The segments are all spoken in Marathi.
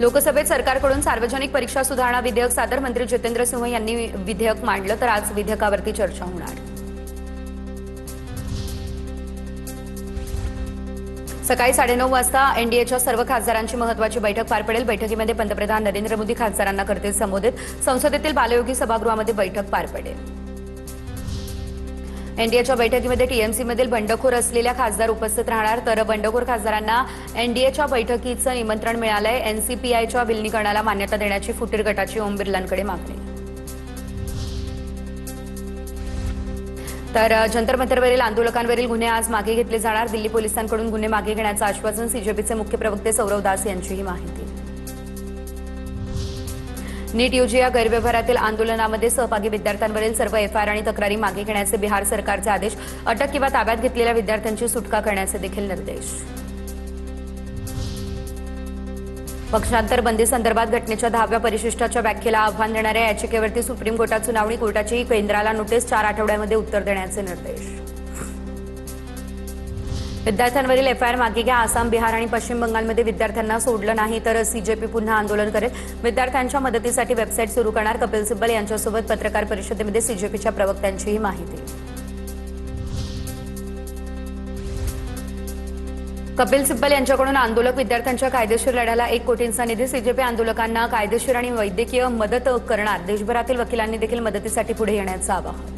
लोकसभेत सरकारकडून सार्वजनिक परीक्षा सुधारणा विधेयक सादर मंत्री जितेंद्र सिंह यांनी विधेयक मांडलं तर आज विधेयकावरती चर्चा होणार। सकाळी 9:30 वाजता एनडीएच्या सर्व खासदारांची महत्त्वाची बैठक पार पडेल। बैठकीमध्ये पंतप्रधान नरेंद्र मोदी खासदारांना करतील संबोधित। संसदेतील बालयोगी सभागृहामध्ये बैठक पार पडेल। एनडीएच्या बैठकीमध्ये टीएमसीमधील बंडखोर असलेल्या खासदार उपस्थित राहणार, तर बंडखोर खासदारांना एनडीएच्या बैठकीचं निमंत्रण मिळालंय। एनसीपीआयच्या विलीनीकरणाला मान्यता देण्याची फुटीर गटाची ओम बिर्लांकडे मागणी। तर जंतर मंतरवरील आंदोलकांवरील गुन्हे आज मागे घेतले जाणार। दिल्ली पोलिसांकडून गुन्हे मागे घेण्याचं आश्वासन। सीजेपीचे मुख्य प्रवक्ते सौरव दास यांचीही माहिती। नीट यूजी या गैरव्यवहारातील आंदोलनामध्ये सहभागी विद्यार्थ्यांवरील सर्व एफआयआर आणि तक्रारी मागे घेण्याचे बिहार सरकारचे आदेश। अटक किंवा ताब्यात घेतलेल्या विद्यार्थ्यांची सुटका करण्याचे देखील निर्देश। पक्षांतर बंदी संदर्भात घटनेच्या 10व्या परिशिष्टाच्या व्याख्येला आव्हान देणाऱ्या याचिकेवरती सुप्रीम कोर्टात सुनावणी। कोर्टाची केंद्राला नोटीस, 4 आठवड्यामध्ये उत्तर देण्याचे निर्देश। विद्यार्थ्यांवरील एफआयआर मागे घ्या। आसाम, बिहार आणि पश्चिम बंगालमध्ये विद्यार्थ्यांना सोडलं नाही तर सीजेपी पुन्हा आंदोलन करेल। विद्यार्थ्यांच्या मदतीसाठी वेबसाईट सुरू करणार। कपिल सिब्बल यांच्यासोबत पत्रकार परिषदेमध्ये सीजेपीच्या प्रवक्त्यांचीही माहिती। कपिल सिब्बल यांच्याकडून आंदोलक विद्यार्थ्यांच्या कायदेशीर लढ्याला 1 कोटींचा निधी। सीजेपी आंदोलकांना कायदेशीर आणि वैद्यकीय मदत करणार। देशभरातील वकिलांनी देखील मदतीसाठी पुढे येण्याचं आवाहन।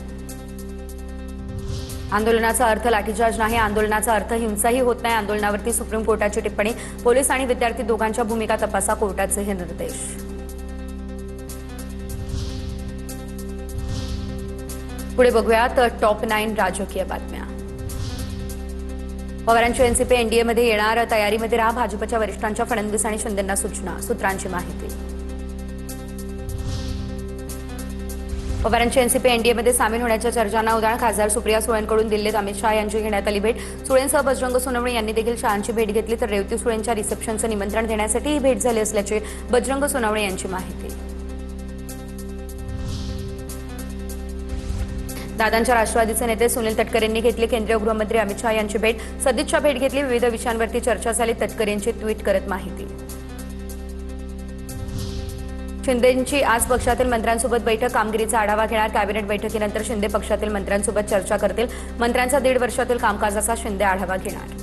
आंदोलनाचा अर्थ लाठीचार्ज नाही, आंदोलनाचा अर्थ हिंसाही होत नाही। आंदोलनावरती सुप्रीम कोर्टाची टिप्पणी। पोलीस आणि विद्यार्थी दोघांच्या भूमिका तपासा, कोर्टाचे हे निर्देश। पुढे बघूयात टॉप 9 राजकीय बातम्या। पवारांची एनसीपी एनडीएमध्ये येणार, तयारीमध्ये राहा। भाजपच्या वरिष्ठांच्या फडणवीस आणि शिंदेंना सूचना। सूत्रांची माहिती। पवारांची एनसीपी एनडीएमध्ये सामील होण्याच्या चर्चांना उधाण। खासदार सुप्रिया सुळेंकडून दिल्लीत अमित शहा यांची घेण्यात आली भेट। सुळेंसह बजरंग सोनवणे यांनी देखील शहांची भेट घेतली, तर रेवती सुळेंच्या रिसेप्शनचं निमंत्रण देण्यासाठी ही भेट झाली असल्याची बजरंग सोनवणे यांची माहिती। दादांच्या राष्ट्रवादीचे नेते सुनील तटकरेंनी घेतली केंद्रीय गृहमंत्री अमित शहा यांची भेट। सदिच्छा भेट घेतली, विविध विषयांवरती चर्चा झाली। तटकरेंची ट्विट करत माहिती। शिंदेंची आज पक्षातील मंत्र्यांसोबत बैठक। कामगिरीचा आढावा घेणार। कॅबिनेट बैठकीनंतर शिंदे पक्षातील मंत्र्यांसोबत चर्चा करतील। मंत्र्यांचा 1.5 वर्षातील कामकाजाचा शिंदे आढावा घेणार।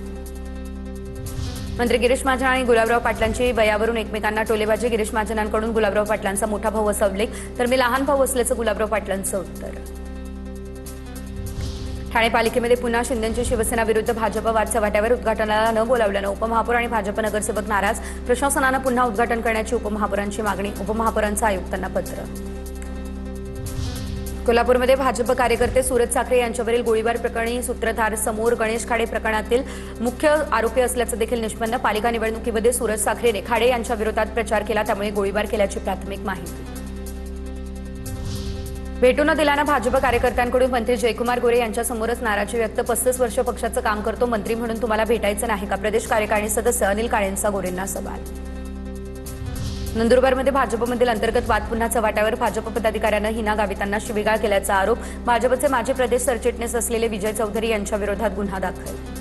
मंत्री गिरीश महाजन आणि गुलाबराव पाटलांची वयावरून एकमेकांना टोलेबाजी। गिरीश महाजनांकडून गुलाबराव पाटलांचा मोठा भाऊ असा उल्लेख, तर मी लहान भाऊ असल्याचं गुलाबराव पाटलांचं उत्तर। ठाणे पालिकेमध्ये पुन्हा शिंदेंची शिवसेना विरुद्ध भाजप वाद चव्हाट्यावर। उद्घाटनाला न बोलावल्यानं उपमहापौर आणि भाजप नगरसेवक नाराज। प्रशासनानं पुन्हा उद्घाटन करण्याची उपमहापौरांची मागणी। उपमहापौरांचं आयुक्तांना पत्र। कोल्हापूरमध्ये भाजप कार्यकर्ते सूरज साखरे यांच्यावरील गोळीबार प्रकरणी सूत्रधार समोर। गणेश खाडे प्रकरणातील मुख्य आरोपी असल्याचं देखील निष्पन्न। पालिका निवडणुकीमध्ये सूरज साखरेने खाडे यांच्या विरोधात प्रचार केला, त्यामुळे गोळीबार केल्याची प्राथमिक माहिती। भेटू न दिल्यानं भाजप कार्यकर्त्यांकडून मंत्री जयकुमार गोरे यांच्यासमोरच नाराजी व्यक्त। 35 वर्ष पक्षाचं काम करतो, मंत्री म्हणून तुम्हाला भेटायचं नाही का? प्रदेश कार्यकारिणी सदस्य अनिल काळेंचा गोरेंना सवाल। नंदुरबारमध्ये भाजपमधील अंतर्गत वाद पुन्हा चव्हाट्यावर। भाजप पदाधिकाऱ्यानं हिना गावितांना शिवीगाळ केल्याचा आरोप। भाजपचे माजी प्रदेश सरचिटणीस असलेले विजय चौधरी यांच्या विरोधात गुन्हा दाखल।